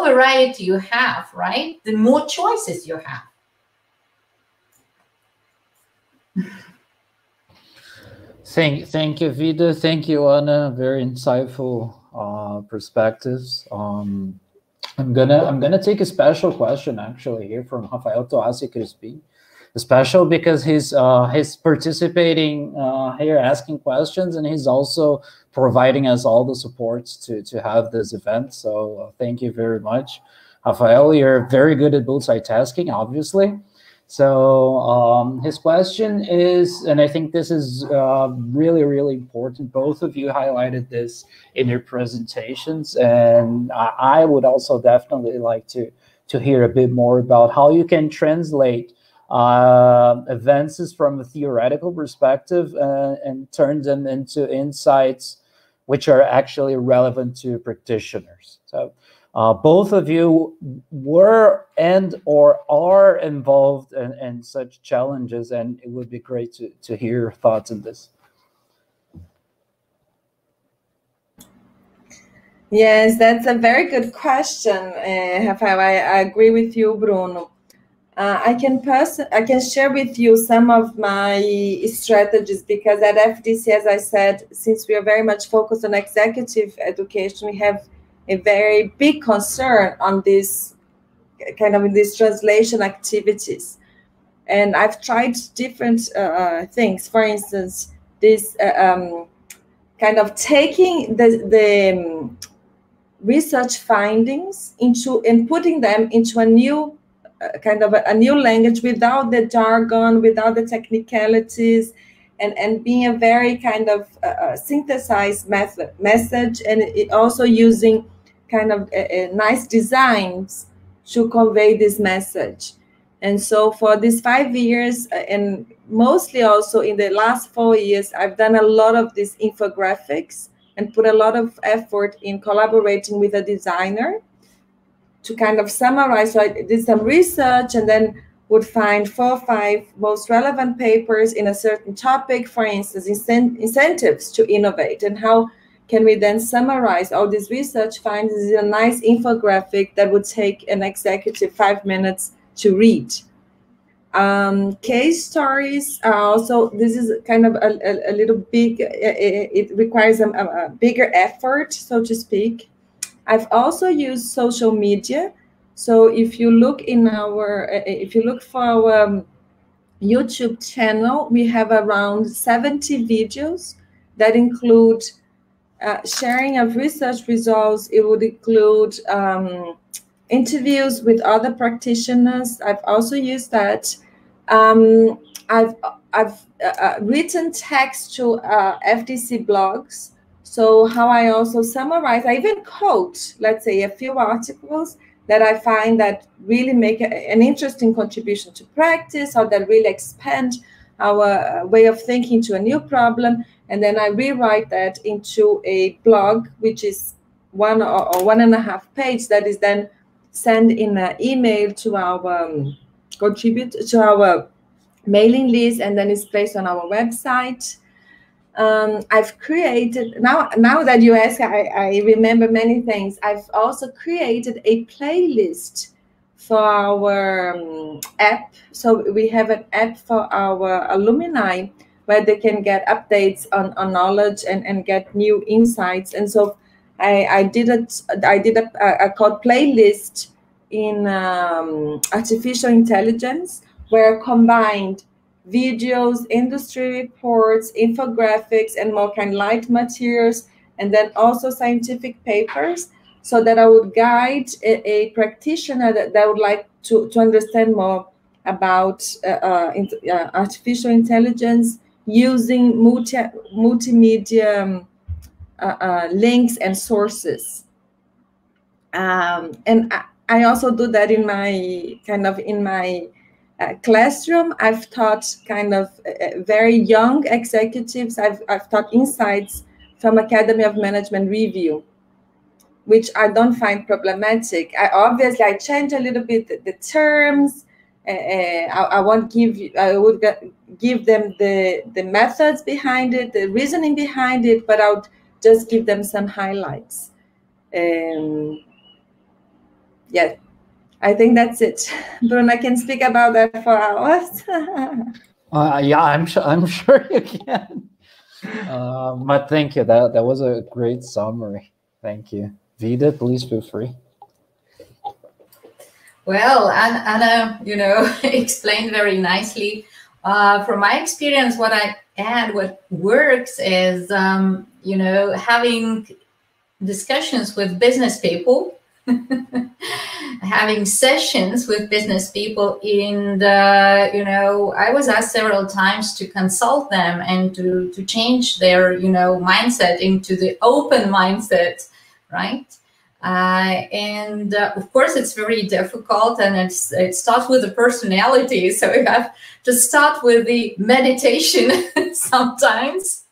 variety you have, right, the more choices you have. Thank you, Vida. Thank you, Anna. Very insightful perspectives. I'm gonna take a special question actually here from Rafael Toassi Crispin. Special because he's participating here, asking questions, and he's also providing us all the supports to have this event. So thank you very much, Rafael. You're very good at multitasking, obviously. So his question is, and I think this is really, really important. Both of you highlighted this in your presentations, and I would also definitely like to hear a bit more about how you can translate advances from a theoretical perspective and turn them into insights which are actually relevant to practitioners. So both of you were and or are involved in such challenges, and it would be great to hear your thoughts on this. Yes, that's a very good question, Rafael. I agree with you, Bruno. I can share with you some of my strategies, because at FDC, as I said, since we are very much focused on executive education, we have a very big concern on this kind of in these translation activities. And I've tried different things. For instance, this kind of taking the research findings into and putting them into a new kind of a new language, without the jargon, without the technicalities, and being a very kind of synthesized message, and it also using kind of nice designs to convey this message. And so for these 5 years, and mostly also in the last 4 years, I've done a lot of these infographics and put a lot of effort in collaborating with a designer to kind of summarize. So I did some research and then would find 4 or 5 most relevant papers in a certain topic, for instance, incentives to innovate, and how can we then summarize all these research findings in a nice infographic that would take an executive 5 minutes to read. Case stories are also, this is kind of a little big, it requires a bigger effort, so to speak. I've also used social media. So if you look in our, if you look for our YouTube channel, we have around 70 videos that include sharing of research results. It would include interviews with other practitioners. I've also used that. I've written text to FDC blogs. So how I also summarize, I even quote, let's say, a few articles that I find that really make an interesting contribution to practice, or that really expand our way of thinking to a new problem. And then I rewrite that into a blog, which is 1 or 1.5 pages, that is then sent in an email to our contribute to our mailing list, and then it's placed on our website. I've created, now that you ask, I remember many things. I've also created a playlist for our app. So we have an app for our alumni where they can get updates on knowledge and get new insights. And so I did a called playlist in artificial intelligence, where combined videos, industry reports, infographics, and more kind of light materials, and then also scientific papers, so that I would guide a practitioner that would like to understand more about artificial intelligence using multimedia links and sources. And I also do that in my classroom. I've taught kind of very young executives. I've taught insights from Academy of Management Review, which I don't find problematic. I change a little bit the terms. I would give them the methods behind it, the reasoning behind it, but I would just give them some highlights. Yeah. I think that's it. Bruno, I can speak about that for hours. Yeah, I'm sure you can. But thank you. That was a great summary. Thank you. Vida, please feel free. Well, Anna, explained very nicely. From my experience, what works is, having discussions with business people. having sessions with business people and I was asked several times to consult them and to change their mindset into the open mindset, right? Of course it's very difficult, and it starts with the personality, so you have to start with the meditation sometimes.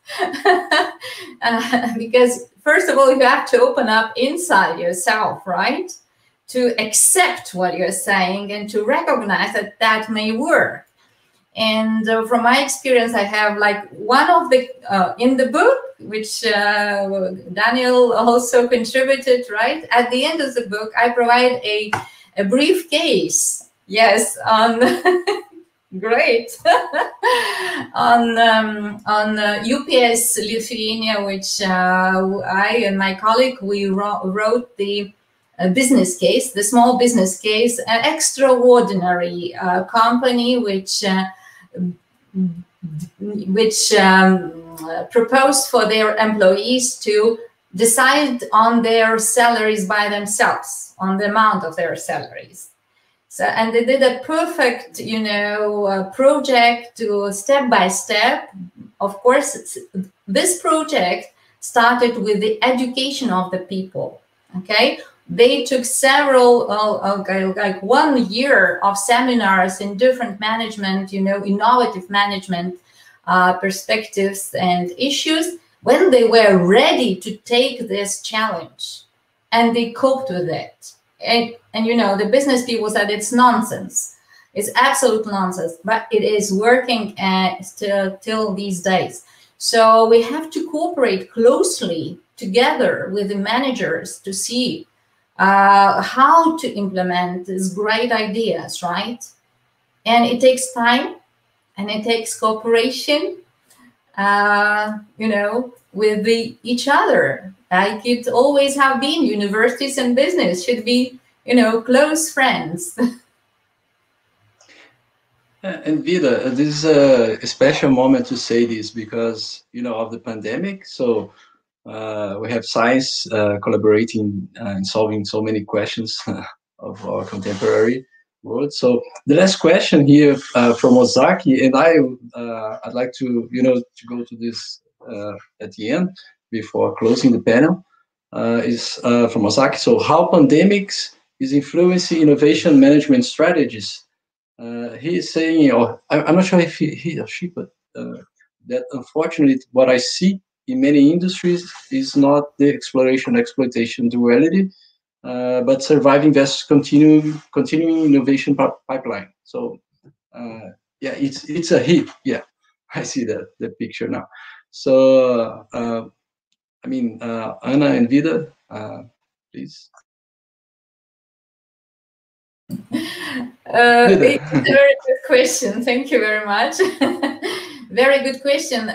Because first of all, you have to open up inside yourself, right? To accept what you're saying and to recognize that that may work. And from my experience, I have like one of the, in the book, which Daniel also contributed, right? At the end of the book, I provide a briefcase, yes, on, great, on UPS Lithuania, which I and my colleague, we wrote the business case, the small business case, an extraordinary company which proposed for their employees to decide on their salaries by themselves, on the amount of their salaries. So, and they did a perfect, project to step by step. Of course, this project started with the education of the people, okay? They took several, like 1 year of seminars in different management, innovative management perspectives and issues when they were ready to take this challenge, and they coped with it. And the business people said it's nonsense. It's absolute nonsense, but it is working till these days. So we have to cooperate closely together with the managers to see how to implement these great ideas, right? And it takes time, and it takes cooperation, with each other. Like it always have been. Universities and business should be, close friends. And Vida, this is a special moment to say this because, of the pandemic. So we have science collaborating and solving so many questions of our contemporary world. So the last question here from Ozaki, and I'd like to, to go to this at the end before closing the panel, is from Ozaki. So how pandemics is influencing innovation management strategies? He is saying, or I'm not sure if he or she, but that unfortunately what I see in many industries is not the exploitation duality, but surviving versus continuing innovation pipeline. So yeah, it's a hit. Yeah, I see the picture now. So I mean, Anna and Vida, please. It's a very good question. Thank you very much. Very good question.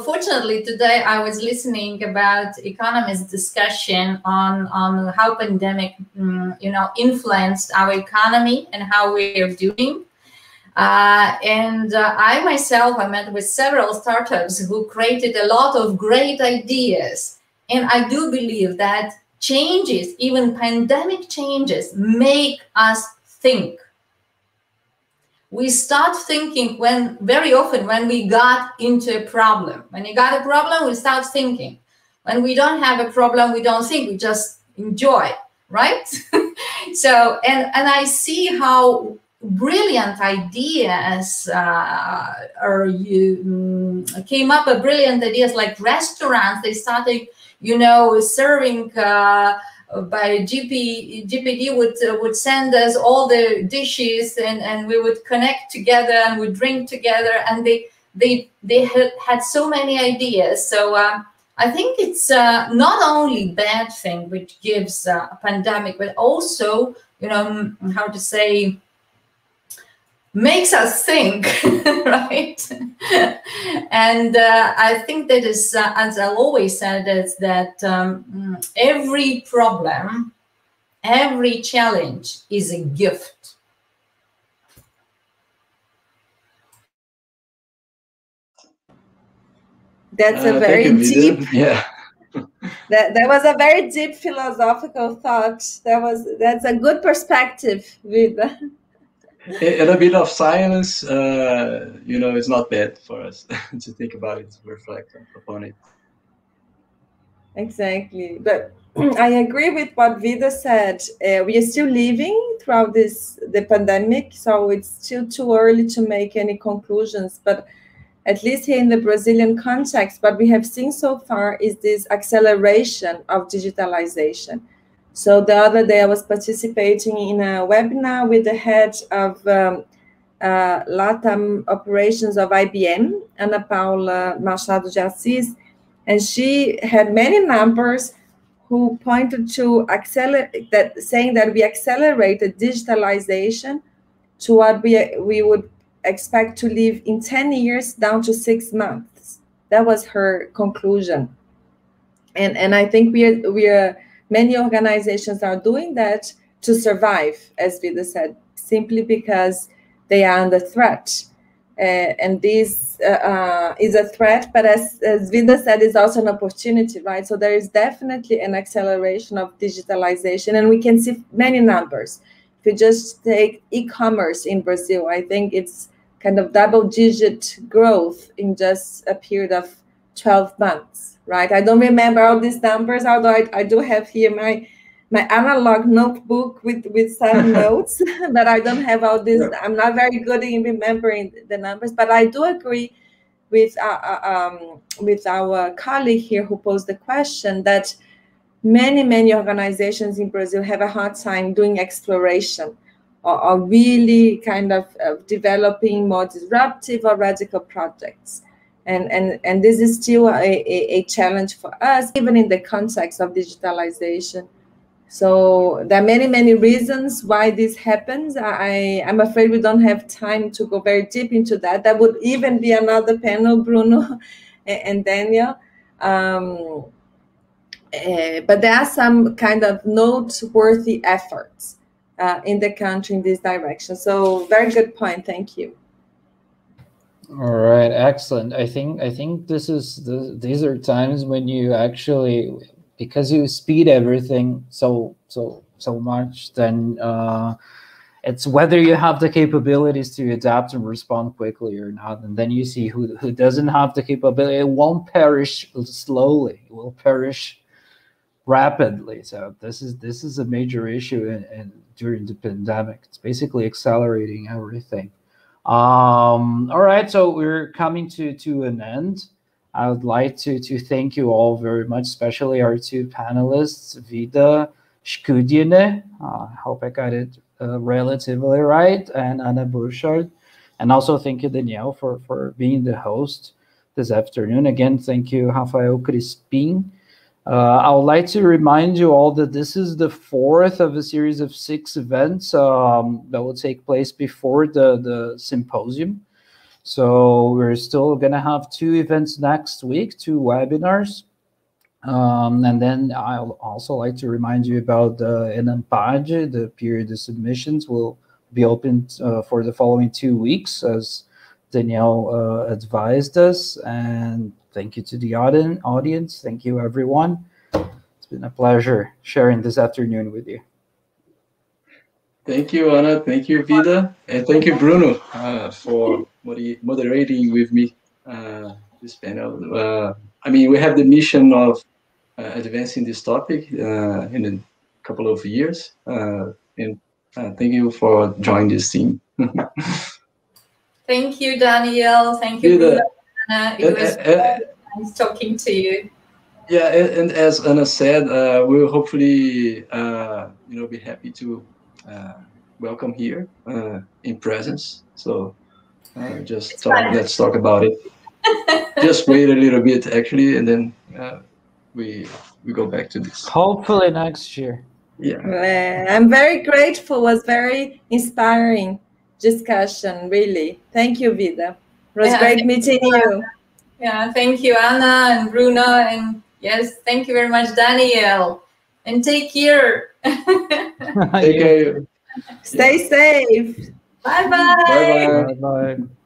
Fortunately, today I was listening about economists' discussion on how pandemic, influenced our economy and how we are doing. I myself, I met with several startups who created a lot of great ideas. And I do believe that changes, even pandemic changes, make us think. We start thinking very often when we got into a problem. When you got a problem, we start thinking. When we don't have a problem, we don't think, we just enjoy, right? So, and I see how brilliant ideas came up with brilliant ideas, like restaurants. They started, serving by GPD would send us all the dishes, and we would connect together and we drink together, and they had so many ideas. So I think it's not only bad thing which gives a pandemic, but also how to say, makes us think, right? And I think that is, as I always said, is that every problem, every challenge is a gift. That's a very deep, yeah. That was a very deep philosophical thought. That's a good perspective, Vida. And a bit of silence, is not bad for us to think about it, to reflect upon it. Exactly. But I agree with what Vida said. We are still living throughout the pandemic, so it's still too early to make any conclusions. But at least here in the Brazilian context, what we have seen so far is this acceleration of digitalization. So the other day I was participating in a webinar with the head of LATAM operations of IBM, Ana Paula Machado de Assis, and she had many numbers who pointed to saying that we accelerated digitalization to what we would expect to live in 10 years down to 6 months. That was her conclusion. And I think many organizations are doing that to survive, as Vida said, simply because they are under threat. And this is a threat, but as Vida said, is also an opportunity, right? So there is definitely an acceleration of digitalization, and we can see many numbers. If you just take e-commerce in Brazil, I think it's kind of double-digit growth in just a period of 12 months, right? I don't remember all these numbers, although I do have here my analog notebook with some notes, but I don't have all this. Yeah. I'm not very good in remembering the numbers, but I do agree with our colleague here who posed the question that many organizations in Brazil have a hard time doing exploration or really kind of developing more disruptive or radical projects. And this is still a challenge for us, even in the context of digitalization. So there are many reasons why this happens. I'm afraid we don't have time to go very deep into that. That would even be another panel, Bruno and Daniel. But there are some kind of noteworthy efforts in the country in this direction. So very good point. Thank you. All right, excellent. I think these are times when you actually, because you speed everything so much, then it's whether you have the capabilities to adapt and respond quickly or not. And then you see who doesn't have the capability. It won't perish slowly. It will perish rapidly. So this is a major issue during the pandemic. It's basically accelerating everything. All right, so we're coming to an end. I would like to thank you all very much, especially our two panelists, Vida Shkudine, I hope I got it relatively right, and Ana Burchard. And also thank you, Danielle, for being the host this afternoon. Again, thank you, Rafael Crispin. I would like to remind you all that this is the fourth of a series of 6 events that will take place before the symposium. So we're still going to have 2 events next week, 2 webinars. And then I'll also like to remind you about the ENAMPAD, the period of submissions will be open for the following 2 weeks, as Danielle advised us. And thank you to the audience. Thank you, everyone. It's been a pleasure sharing this afternoon with you. Thank you, Ana. Thank you, Vida. And thank you, Bruno, for moderating with me this panel. I mean, we have the mission of advancing this topic in a couple of years. And thank you for joining this team. Thank you, Daniel. Thank you, Vida. It was nice talking to you. Yeah, and as Ana said, we'll hopefully be happy to welcome here in presence. So let's talk about it. Just wait a little bit, actually, and then we go back to this. Hopefully next year. Yeah. I'm very grateful. It was very inspiring discussion, really. Thank you, Vida. It was great meeting you. Yeah, thank you, Ana and Bruno, and yes, thank you very much, Daniel. And take care. Take care. Stay safe. Bye-bye. Bye-bye. Bye-bye.